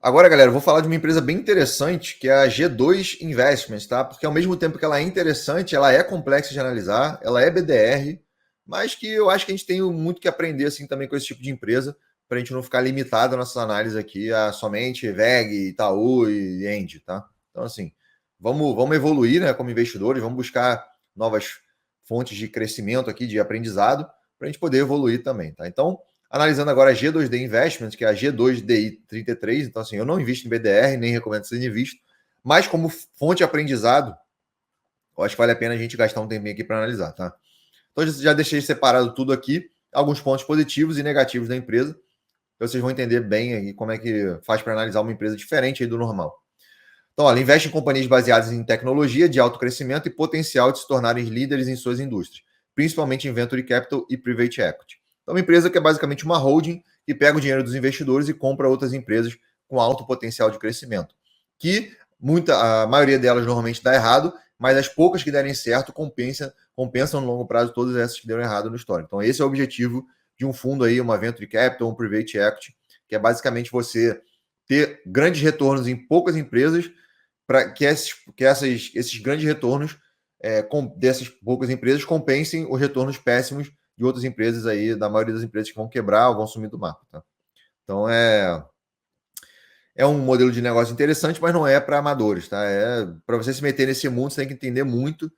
Agora, galera, eu vou falar de uma empresa bem interessante, que é a G2 Investments, tá? Porque ao mesmo tempo que ela é interessante, ela é complexa de analisar, ela é BDR, mas que eu acho que a gente tem muito que aprender assim também com esse tipo de empresa, para a gente não ficar limitado nossas análises aqui a somente VEG, Itaú e Engie, tá? Então, assim, vamos evoluir, né, como investidores, vamos buscar novas fontes de crescimento aqui, de aprendizado, para a gente poder evoluir também, tá? Então, analisando agora a G2D Investments, que é a G2DI 33. Então, assim, eu não invisto em BDR, nem recomendo ser invisto, mas como fonte de aprendizado, eu acho que vale a pena a gente gastar um tempinho aqui para analisar, tá? Então, já deixei separado tudo aqui, alguns pontos positivos e negativos da empresa, então vocês vão entender bem aí como é que faz para analisar uma empresa diferente aí do normal. Então, ela investe em companhias baseadas em tecnologia de alto crescimento e potencial de se tornarem líderes em suas indústrias, principalmente em venture capital e private equity. Então, uma empresa que é basicamente uma holding que pega o dinheiro dos investidores e compra outras empresas com alto potencial de crescimento, que a maioria delas normalmente dá errado, mas as poucas que derem certo compensam no longo prazo todas essas que deram errado no histórico. Então, esse é o objetivo de um fundo aí, uma venture capital, um private equity, que é basicamente você ter grandes retornos em poucas empresas para que esses grandes retornos dessas poucas empresas compensem os retornos péssimos de outras empresas aí, da maioria das empresas que vão quebrar ou vão sumir do mapa. Tá? Então é um modelo de negócio interessante, mas não é para amadores. Tá? Para você se meter nesse mundo, você tem que entender muito,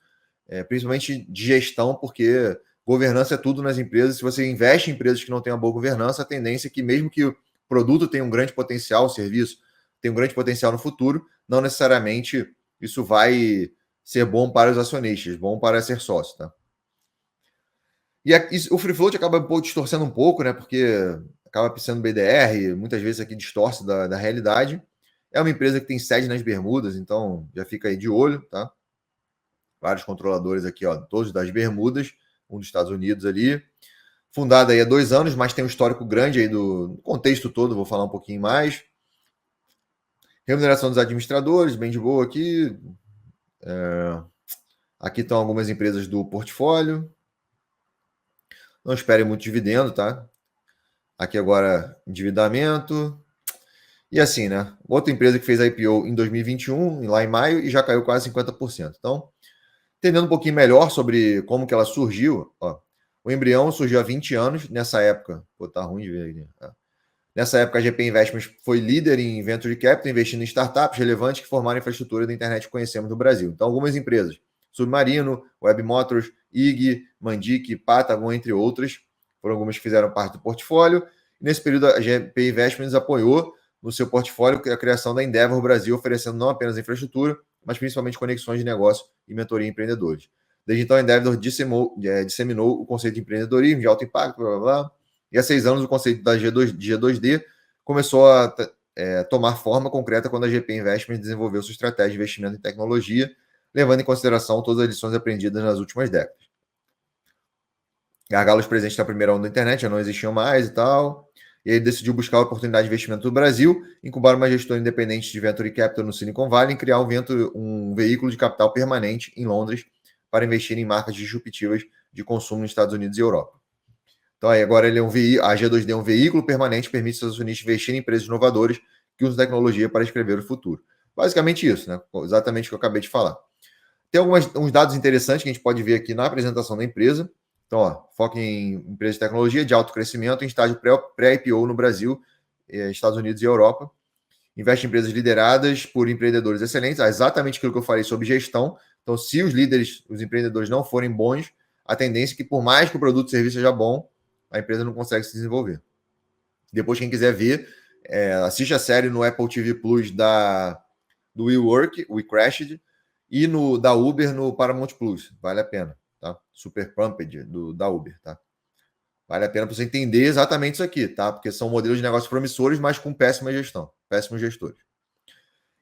principalmente de gestão, porque governança é tudo nas empresas. Se você investe em empresas que não têm uma boa governança, a tendência é que, mesmo que o produto tenha um grande potencial, o serviço tem um grande potencial no futuro, não necessariamente isso vai ser bom para os acionistas, bom para ser sócio. Tá? O free float acaba distorcendo um pouco, né? Porque acaba sendo BDR, muitas vezes aqui distorce da realidade. É uma empresa que tem sede nas Bermudas, então já fica aí de olho, tá? Vários controladores aqui, ó, todos das Bermudas, um dos Estados Unidos ali. Fundada aí há 2 anos, mas tem um histórico grande aí do contexto todo, vou falar um pouquinho mais. Remuneração dos administradores, bem de boa aqui. Aqui estão algumas empresas do portfólio. Não esperem muito dividendo, tá? Aqui agora, endividamento. E assim, né? Outra empresa que fez a IPO em 2021, lá em maio, e já caiu quase 50%. Então, entendendo um pouquinho melhor sobre como que ela surgiu, ó, o embrião surgiu há 20 anos, nessa época. Pô, tá ruim de ver aqui. Nessa época, a GP Investments foi líder em Venture Capital, investindo em startups relevantes que formaram a infraestrutura da internet que conhecemos no Brasil. Então, algumas empresas, Submarino, Web Motors, IG, Mandic, Patagon, entre outras, foram algumas que fizeram parte do portfólio. E nesse período, a GP Investments apoiou no seu portfólio a criação da Endeavor Brasil, oferecendo não apenas infraestrutura, mas principalmente conexões de negócio e mentoria a empreendedores. Desde então, a Endeavor disseminou o conceito de empreendedorismo de alto impacto, blá, blá, blá. E há 6 anos, o conceito da G2D começou a tomar forma concreta quando a GP Investment desenvolveu sua estratégia de investimento em tecnologia, levando em consideração todas as lições aprendidas nas últimas décadas. Gargalos presentes na primeira onda da internet já não existiam mais e tal. E ele decidiu buscar a oportunidade de investimento no Brasil, incubar uma gestora independente de Venture Capital no Silicon Valley e criar um veículo de capital permanente em Londres para investir em marcas disruptivas de consumo nos Estados Unidos e Europa. Então, aí, agora ele é a G2D é um veículo permanente que permite aos acionistas investir em empresas inovadoras que usam tecnologia para escrever o futuro. Basicamente isso, né? Exatamente o que eu acabei de falar. Tem uns dados interessantes que a gente pode ver aqui na apresentação da empresa. Então, ó, foca em empresas de tecnologia de alto crescimento em estágio pré-IPO no Brasil, Estados Unidos e Europa. Investe em empresas lideradas por empreendedores excelentes. Exatamente aquilo que eu falei sobre gestão. Então, se os líderes, os empreendedores não forem bons, a tendência é que, por mais que o produto ou serviço seja bom, a empresa não consegue se desenvolver. Depois, quem quiser ver, assiste a série no Apple TV Plus do WeWork, We Crashed, e da Uber no Paramount Plus. Vale a pena, tá? Super Pumped da Uber, tá? Vale a pena para você entender exatamente isso aqui, tá? Porque são modelos de negócios promissores, mas com péssima gestão, péssimos gestores.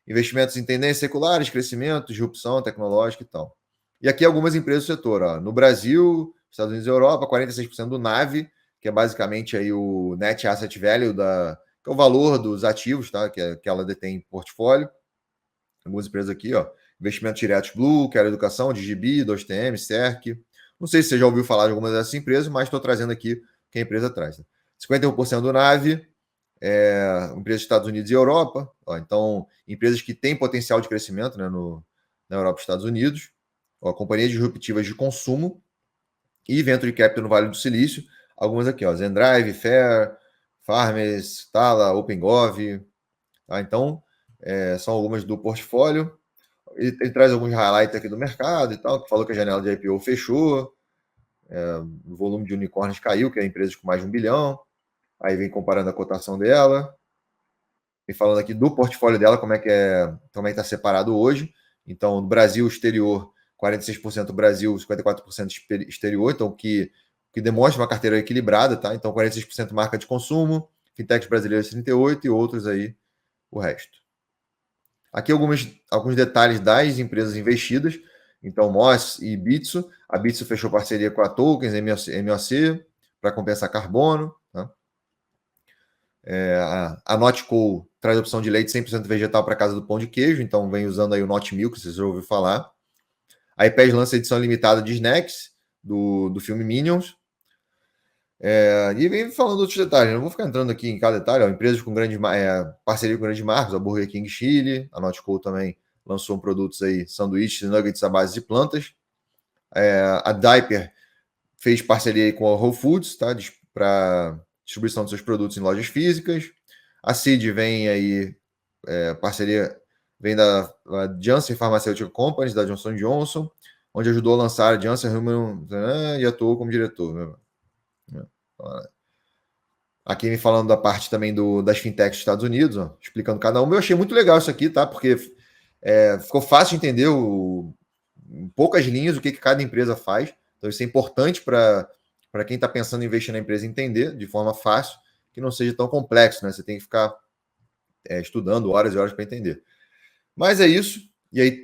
Investimentos em tendências seculares, crescimento, disrupção tecnológica e tal. E aqui algumas empresas do setor. Ó. No Brasil, Estados Unidos e Europa, 46% do NAV, que é basicamente aí o Net Asset Value, que é o valor dos ativos, tá? que ela detém em portfólio. Algumas empresas aqui, ó. Investimentos diretos Blue, Quero Educação, Digibi, 2TM, CERC. Não sei se você já ouviu falar de alguma dessas empresas, mas estou trazendo aqui o que a empresa traz. Né? 51% do NAV, empresas dos Estados Unidos e Europa. Ó, então, empresas que têm potencial de crescimento, né, na Europa e Estados Unidos. Ó, companhias disruptivas de consumo e Venture Capital no Vale do Silício. Algumas aqui, ó, Zendrive, Fair, Farmers, Tala, OpenGov. Tá? Então, são algumas do portfólio. Ele traz alguns highlights aqui do mercado e tal, que falou que a janela de IPO fechou, o volume de unicórnios caiu, que é empresas com mais de 1 bilhão. Aí vem comparando a cotação dela. E falando aqui do portfólio dela, como é que está separado hoje. Então, no Brasil, exterior, 46% Brasil, 54% exterior, então que demonstra uma carteira equilibrada, tá? Então, 46% marca de consumo, fintechs brasileiras 38% e outros aí, o resto. Aqui alguns detalhes das empresas investidas. Então, Moss e Bitso. A Bitso fechou parceria com a Tokens, MOC, para compensar carbono. Tá? A Notco traz opção de leite 100% vegetal para casa do pão de queijo, então vem usando aí o Not Milk, vocês já ouviram falar. A iPad lança a edição limitada de snacks do filme Minions. E vem falando outros detalhes, não vou ficar entrando aqui em cada detalhe. Ó, empresas com parceria com grandes marcas, a Burger King Chile, a Notco também lançou produtos aí, sanduíches e nuggets à base de plantas. A Diaper fez parceria aí com a Whole Foods, tá? Para distribuição dos seus produtos em lojas físicas. A Seed vem aí, parceria, vem da Janssen Pharmaceutical Company, da Johnson Johnson, onde ajudou a lançar a Janssen Human e atuou como diretor. Aqui me falando da parte também das fintechs dos Estados Unidos, ó, explicando cada uma. Eu achei muito legal isso aqui, tá? Porque ficou fácil de entender em poucas linhas o que cada empresa faz. Então isso é importante para quem está pensando em investir na empresa entender de forma fácil, que não seja tão complexo, né? Você tem que ficar estudando horas e horas para entender. Mas é isso. E aí,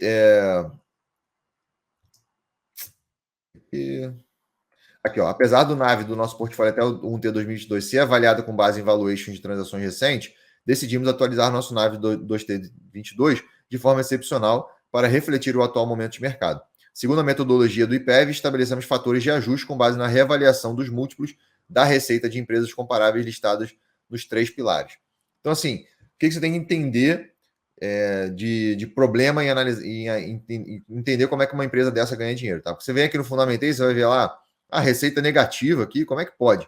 aqui, ó, apesar do NAV do nosso portfólio até o 1T 2022 ser avaliado com base em valuation de transações recentes, decidimos atualizar nosso NAV do 2T 22 de forma excepcional para refletir o atual momento de mercado. Segundo a metodologia do IPEV, estabelecemos fatores de ajuste com base na reavaliação dos múltiplos da receita de empresas comparáveis listadas nos 3 pilares. Então, assim, o que você tem que entender de problema em entender como é que uma empresa dessa ganha dinheiro, tá? Porque você vem aqui no Fundamentei, você vai ver lá a receita negativa aqui, como é que pode?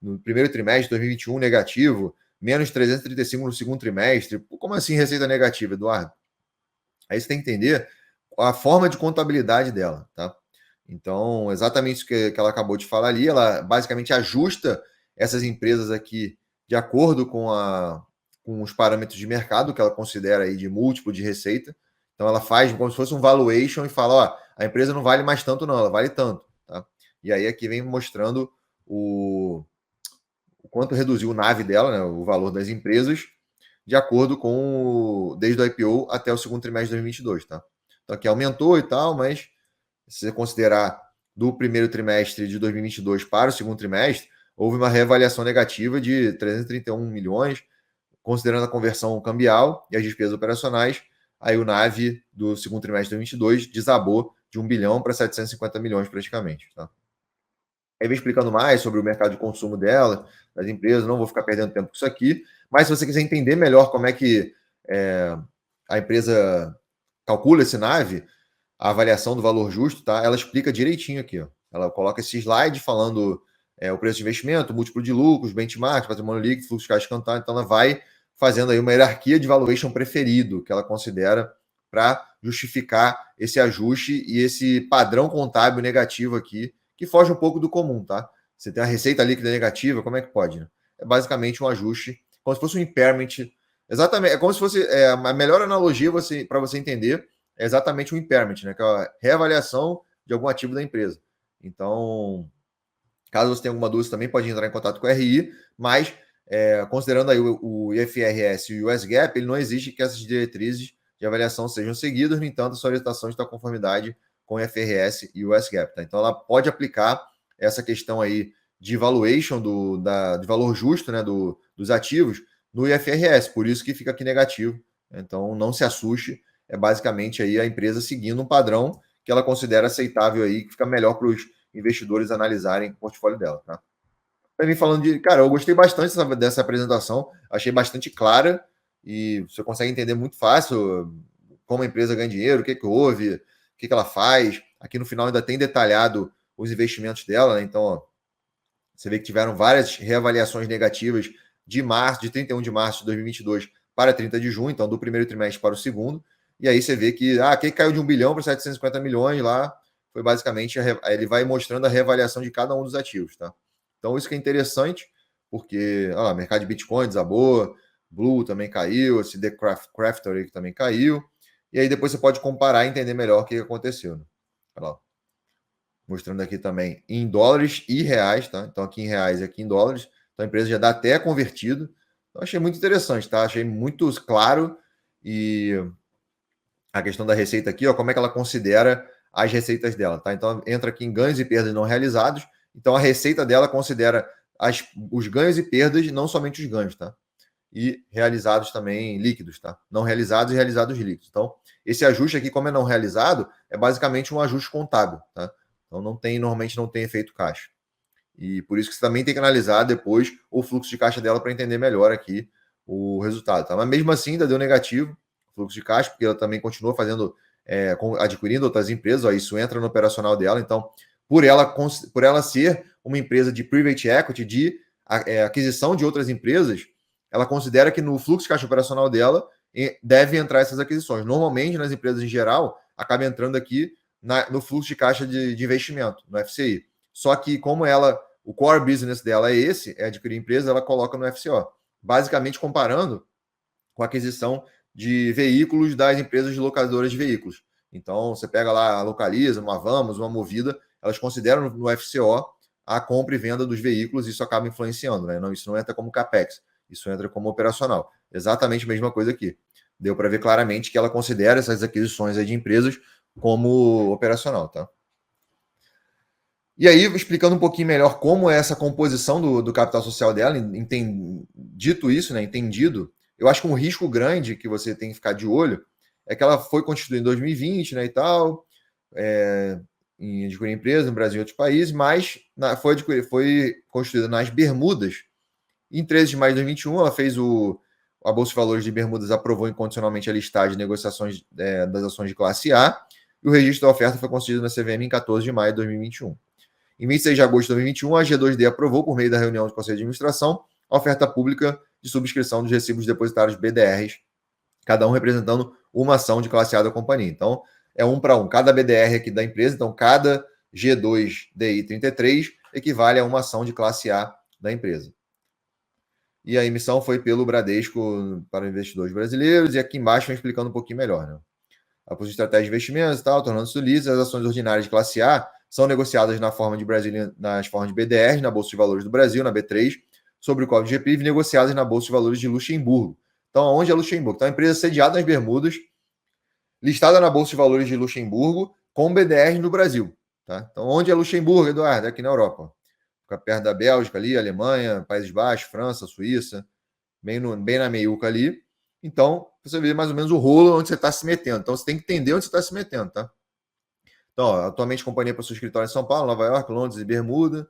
No primeiro trimestre de 2021, negativo, menos 335 no segundo trimestre. Como assim receita negativa, Eduardo? Aí você tem que entender a forma de contabilidade dela, tá? Então, exatamente isso que ela acabou de falar ali, ela basicamente ajusta essas empresas aqui de acordo com os parâmetros de mercado que ela considera aí de múltiplo de receita. Então, ela faz como se fosse um valuation e fala, ó, a empresa não vale mais tanto não, ela vale tanto, tá? E aí aqui vem mostrando o quanto reduziu o NAV dela, né, o valor das empresas, de acordo com desde o IPO até o segundo trimestre de 2022, tá? Então aqui aumentou e tal, mas se você considerar do primeiro trimestre de 2022 para o segundo trimestre, houve uma reavaliação negativa de 331 milhões, considerando a conversão cambial e as despesas operacionais, aí o NAV do segundo trimestre de 2022 desabou de 1 bilhão para 750 milhões praticamente, tá? Aí vem explicando mais sobre o mercado de consumo dela, das empresas, não vou ficar perdendo tempo com isso aqui, mas se você quiser entender melhor como é que a empresa calcula esse NAV, a avaliação do valor justo, tá? Ela explica direitinho aqui, ó. Ela coloca esse slide falando o preço de investimento, múltiplo de lucros, benchmark, patrimônio líquido, fluxo de caixa cantar, então ela vai fazendo aí uma hierarquia de valuation preferido que ela considera para justificar esse ajuste e esse padrão contábil negativo aqui, que foge um pouco do comum, tá? Você tem a receita líquida negativa, como é que pode? Né? É basicamente um ajuste, como se fosse um impairment. Exatamente, é como se fosse a melhor analogia para você entender é exatamente um impairment, né? Que é a reavaliação de algum ativo da empresa. Então, caso você tenha alguma dúvida, também pode entrar em contato com o RI, mas considerando aí o IFRS e o US GAAP, ele não exige que essas diretrizes de avaliação sejam seguidas, no entanto, a sua orientação está em conformidade com o IFRS e o US GAAP. Tá? Então, ela pode aplicar essa questão aí de valuation, de valor justo, né, dos ativos no IFRS, por isso que fica aqui negativo. Então, não se assuste, é basicamente aí a empresa seguindo um padrão que ela considera aceitável aí, que fica melhor para os investidores analisarem o portfólio dela, tá? vai vir falando de. Cara, eu gostei bastante dessa apresentação, achei bastante clara e você consegue entender muito fácil como a empresa ganha dinheiro, o que, que houve, o que, que ela faz. Aqui no final ainda tem detalhado os investimentos dela, né? Então, ó, você vê que tiveram várias reavaliações negativas de março, de 31 de março de 2022 para 30 de junho, então do primeiro trimestre para o segundo. E aí você vê que quem caiu de 1 bilhão para 750 milhões lá foi basicamente, ele vai mostrando a reavaliação de cada um dos ativos, tá? Então isso que é interessante, porque o mercado de Bitcoin desabou, Blue também caiu, esse The Crafter aí que também caiu, e aí depois você pode comparar e entender melhor o que aconteceu. Né? Olha lá. Mostrando aqui também em dólares e reais, tá? Então aqui em reais e aqui em dólares. Então a empresa já dá até convertido. Então achei muito interessante, tá? Achei muito claro e a questão da receita aqui, ó, como é que ela considera as receitas dela, tá? Então entra aqui em ganhos e perdas não realizados. Então a receita dela considera os ganhos e perdas, não somente os ganhos, tá? E realizados também líquidos, tá? Não realizados e realizados líquidos. Então, esse ajuste aqui, como é não realizado, é basicamente um ajuste contábil, tá? Então normalmente não tem efeito caixa. E por isso que você também tem que analisar depois o fluxo de caixa dela para entender melhor aqui o resultado, tá? Mas mesmo assim ainda deu negativo o fluxo de caixa, porque ela também continua fazendo, adquirindo outras empresas, ó, isso entra no operacional dela, então por ela ser uma empresa de private equity, de aquisição de outras empresas, ela considera que no fluxo de caixa operacional dela deve entrar essas aquisições. Normalmente, nas empresas em geral, acaba entrando aqui no fluxo de caixa de investimento, no FCI. Só que como o core business dela é esse, é adquirir empresa, ela coloca no FCO. Basicamente comparando com a aquisição de veículos das empresas de locadoras de veículos. Então, você pega lá a Localiza, uma Vamos, uma Movida, elas consideram no FCO a compra e venda dos veículos, e isso acaba influenciando, né? Isso não entra como CAPEX, isso entra como operacional. Exatamente a mesma coisa aqui. Deu para ver claramente que ela considera essas aquisições de empresas como operacional, tá? E aí, explicando um pouquinho melhor como é essa composição do capital social dela, dito isso, né, entendido, eu acho que um risco grande que você tem que ficar de olho é que ela foi constituída em 2020, né, e tal, em adquirir empresa no Brasil e outros países, mas foi constituída nas Bermudas. Em 13 de maio de 2021, ela fez a Bolsa de Valores de Bermudas aprovou incondicionalmente a listagem de negociações das ações de classe A, e o registro da oferta foi concedido na CVM em 14 de maio de 2021. Em 26 de agosto de 2021, a G2D aprovou, por meio da reunião do Conselho de Administração, a oferta pública de subscrição dos recibos depositários BDRs, cada um representando uma ação de classe A da companhia. Então, é 1 para 1. Cada BDR aqui da empresa, então cada G2DI 33 equivale a uma ação de classe A da empresa. E a emissão foi pelo Bradesco para investidores brasileiros, e aqui embaixo vem explicando um pouquinho melhor, né? A posição de estratégia de investimentos e tal, tornando-se lícitas, as ações ordinárias de classe A são negociadas nas formas de BDR, na Bolsa de Valores do Brasil, na B3, sobre o código GPIV, negociadas na Bolsa de Valores de Luxemburgo. Então, onde é Luxemburgo? Então, a empresa sediada nas Bermudas, listada na Bolsa de Valores de Luxemburgo, com BDR no Brasil. Tá? Então, onde é Luxemburgo, Eduardo? É aqui na Europa. Fica perto da Bélgica ali, Alemanha, Países Baixos, França, Suíça, bem na meiuca ali. Então, você vê mais ou menos o rolo onde você está se metendo. Então, você tem que entender onde você está se metendo, tá? Então, ó, atualmente, a companhia possui escritório em São Paulo, Nova York, Londres e Bermuda.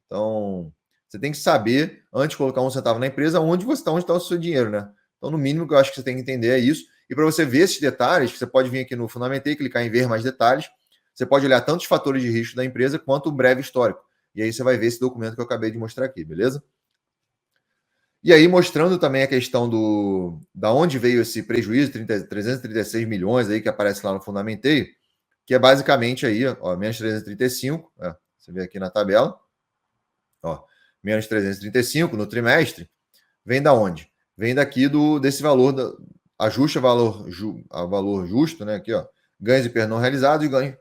Então, você tem que saber, antes de colocar um centavo na empresa, onde está o seu dinheiro, né? Então, no mínimo, que eu acho que você tem que entender é isso. E para você ver esses detalhes, você pode vir aqui no Fundamentei, clicar em ver mais detalhes. Você pode olhar tanto os fatores de risco da empresa quanto o breve histórico. E aí você vai ver esse documento que eu acabei de mostrar aqui, beleza? E aí, mostrando também a questão da onde veio esse prejuízo, 336 milhões aí que aparece lá no Fundamentei, que é basicamente aí, ó, menos 335, você vê aqui na tabela, ó, menos 335 no trimestre, vem da onde? Vem daqui desse valor, ajuste a valor justo, né, aqui, ó, ganhos e perdas não realizados e ganhos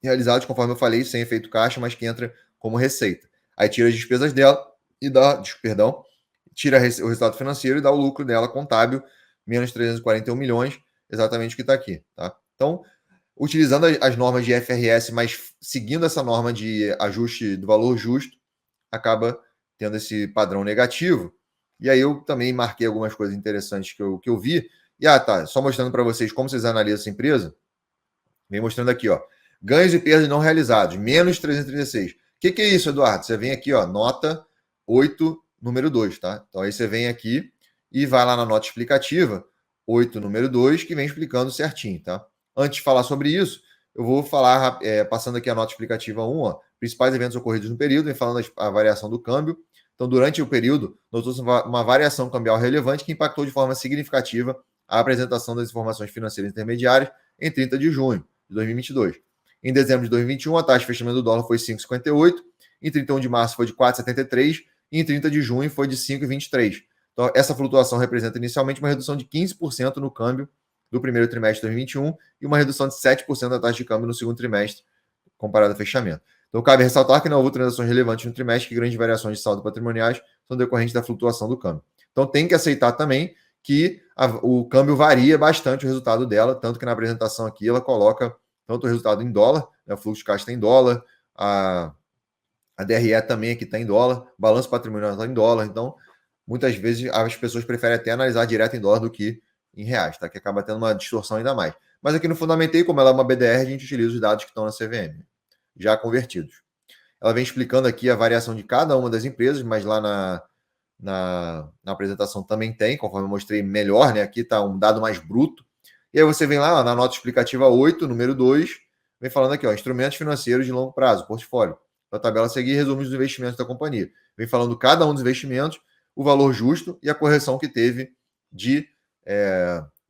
realizados, conforme eu falei, sem efeito caixa, mas que entra como receita. Aí tira as despesas dela e tira o resultado financeiro e dá o lucro dela contábil, menos 341 milhões, exatamente o que está aqui, tá? Então, utilizando as normas de IFRS, mas seguindo essa norma de ajuste do valor justo, acaba tendo esse padrão negativo. E aí eu também marquei algumas coisas interessantes que eu vi. E tá, só mostrando para vocês como vocês analisam essa empresa. Vem mostrando aqui, ó, ganhos e perdas não realizados, menos 336. O que é isso, Eduardo? Você vem aqui, ó, nota 8, número 2, tá? Então aí você vem aqui e vai lá na nota explicativa, 8, número 2, que vem explicando certinho, tá? Antes de falar sobre isso, eu vou falar, passando aqui a nota explicativa 1, ó, principais eventos ocorridos no período, vem falando a variação do câmbio. Então, durante o período, notou-se uma variação cambial relevante que impactou de forma significativa a apresentação das informações financeiras intermediárias em 30 de junho de 2022. Em dezembro de 2021, a taxa de fechamento do dólar foi 5,58, em 31 de março foi de 4,73 e em 30 de junho foi de 5,23. Então, essa flutuação representa inicialmente uma redução de 15% no câmbio do primeiro trimestre de 2021 e uma redução de 7% da taxa de câmbio no segundo trimestre, comparado ao fechamento. Então, cabe ressaltar que não houve transações relevantes no trimestre, que grandes variações de saldo patrimoniais são decorrentes da flutuação do câmbio. Então, tem que aceitar também que o câmbio varia bastante o resultado dela, tanto que na apresentação aqui ela coloca tanto o resultado em dólar, né, o fluxo de caixa está em dólar, a DRE também aqui está em dólar, balanço patrimonial está em dólar, então muitas vezes as pessoas preferem até analisar direto em dólar do que em reais, tá? Que acaba tendo uma distorção ainda mais. Mas aqui no Fundamentei, como ela é uma BDR, a gente utiliza os dados que estão na CVM, já convertidos. Ela vem explicando aqui a variação de cada uma das empresas, mas lá na apresentação também tem, conforme eu mostrei melhor, né? Aqui está um dado mais bruto. E aí você vem lá ó, na nota explicativa 8, número 2, vem falando aqui, ó, instrumentos financeiros de longo prazo, portfólio. A tabela a seguir resume os investimentos da companhia. Vem falando cada um dos investimentos, o valor justo e a correção que teve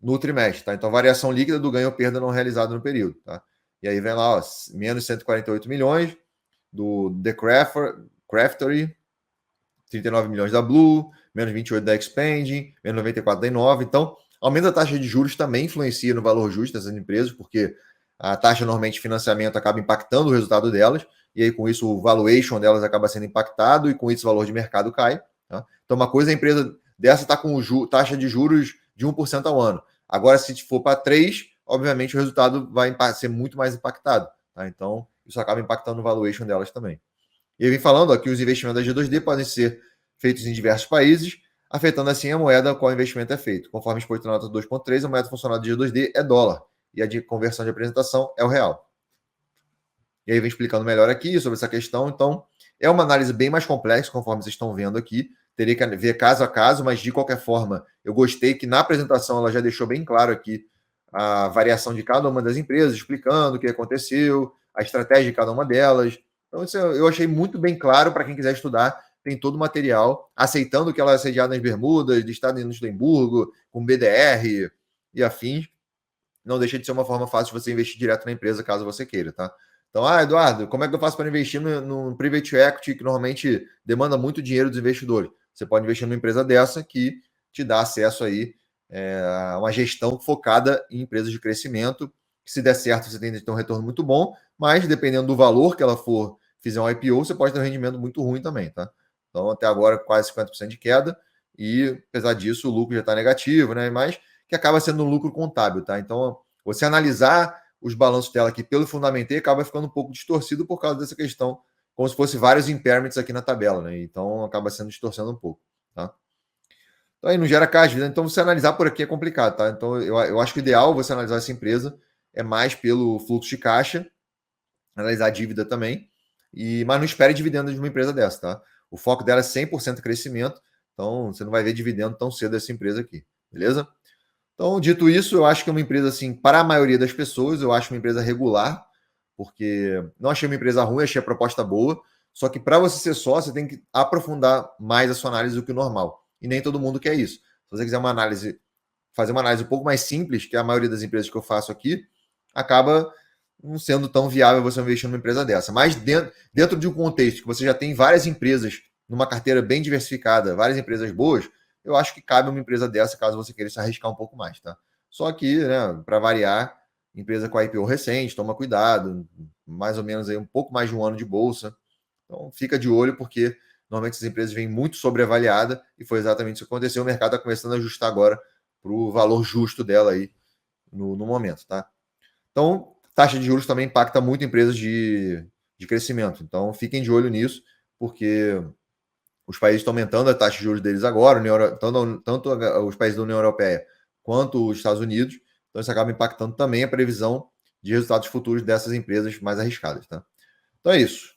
no trimestre. Tá? Então, variação líquida do ganho ou perda não realizado no período. Tá? E aí vem lá, ó, menos 148 milhões do The Craftery, 39 milhões da Blue, menos 28 da Expanding, menos 94 da Inova. Então, aumento da taxa de juros também influencia no valor justo dessas empresas, porque a taxa normalmente de financiamento acaba impactando o resultado delas, e aí com isso o valuation delas acaba sendo impactado, e com isso o valor de mercado cai. Tá? Então, uma coisa, a empresa dessa está com taxa de juros de 1% ao ano. Agora, se for para 3%, obviamente o resultado vai ser muito mais impactado. Tá? Então, isso acaba impactando o valuation delas também. E ele vem falando que os investimentos da G2D podem ser feitos em diversos países, afetando assim a moeda a qual o investimento é feito. Conforme exposto na nota 2.3, a moeda funcional da G2D é dólar e a de conversão de apresentação é o real. E aí vem explicando melhor aqui sobre essa questão. Então, é uma análise bem mais complexa, conforme vocês estão vendo aqui. Teria que ver caso a caso, mas de qualquer forma, eu gostei que na apresentação ela já deixou bem claro aqui a variação de cada uma das empresas, explicando o que aconteceu, a estratégia de cada uma delas. Então, isso eu achei muito bem claro para quem quiser estudar. Tem todo o material, aceitando que ela é sediada nas Bermudas, de estado em Luxemburgo, com BDR e afins. Não deixa de ser uma forma fácil de você investir direto na empresa, caso você queira, tá? Então, Eduardo, como é que eu faço para investir no private equity, que normalmente demanda muito dinheiro dos investidores? Você pode investir numa empresa dessa que te dá acesso aí a uma gestão focada em empresas de crescimento, que se der certo você tem que ter um retorno muito bom, mas dependendo do valor que ela for fizer um IPO, você pode ter um rendimento muito ruim também, tá? Então, até agora, quase 50% de queda, e apesar disso, o lucro já está negativo, né? Mas que acaba sendo um lucro contábil, tá? Então, você analisar os balanços dela aqui pelo Fundamentei acaba ficando um pouco distorcido por causa dessa questão, como se fosse vários impairments aqui na tabela, né? Então, acaba sendo distorcendo um pouco, tá? Então, aí não gera caixa, né? Então, você analisar por aqui é complicado, tá? Então, eu acho que o ideal você analisar essa empresa é mais pelo fluxo de caixa, analisar a dívida também, mas não espere dividendo de uma empresa dessa, tá? O foco dela é 100% crescimento, então você não vai ver dividendo tão cedo dessa empresa aqui, beleza? Então, dito isso, eu acho que é uma empresa, assim, para a maioria das pessoas, eu acho uma empresa regular, porque não achei uma empresa ruim, achei a proposta boa, só que para você ser sócio, você tem que aprofundar mais a sua análise do que o normal. E nem todo mundo quer isso. Se você quiser fazer uma análise um pouco mais simples, que é a maioria das empresas que eu faço aqui, acaba não sendo tão viável você investir numa empresa dessa. Mas dentro de um contexto que você já tem várias empresas numa carteira bem diversificada, várias empresas boas, eu acho que cabe uma empresa dessa caso você queira se arriscar um pouco mais, tá? Só que, né, para variar, empresa com IPO recente, toma cuidado, mais ou menos aí um pouco mais de um ano de bolsa. Então fica de olho, porque normalmente essas empresas vêm muito sobreavaliadas e foi exatamente isso que aconteceu. O mercado está começando a ajustar agora para o valor justo dela aí no momento, tá? Então, taxa de juros também impacta muito empresas de crescimento. Então, fiquem de olho nisso, porque os países estão aumentando a taxa de juros deles agora, tanto os países da União Europeia quanto os Estados Unidos. Então, isso acaba impactando também a previsão de resultados futuros dessas empresas mais arriscadas. Tá? Então, é isso.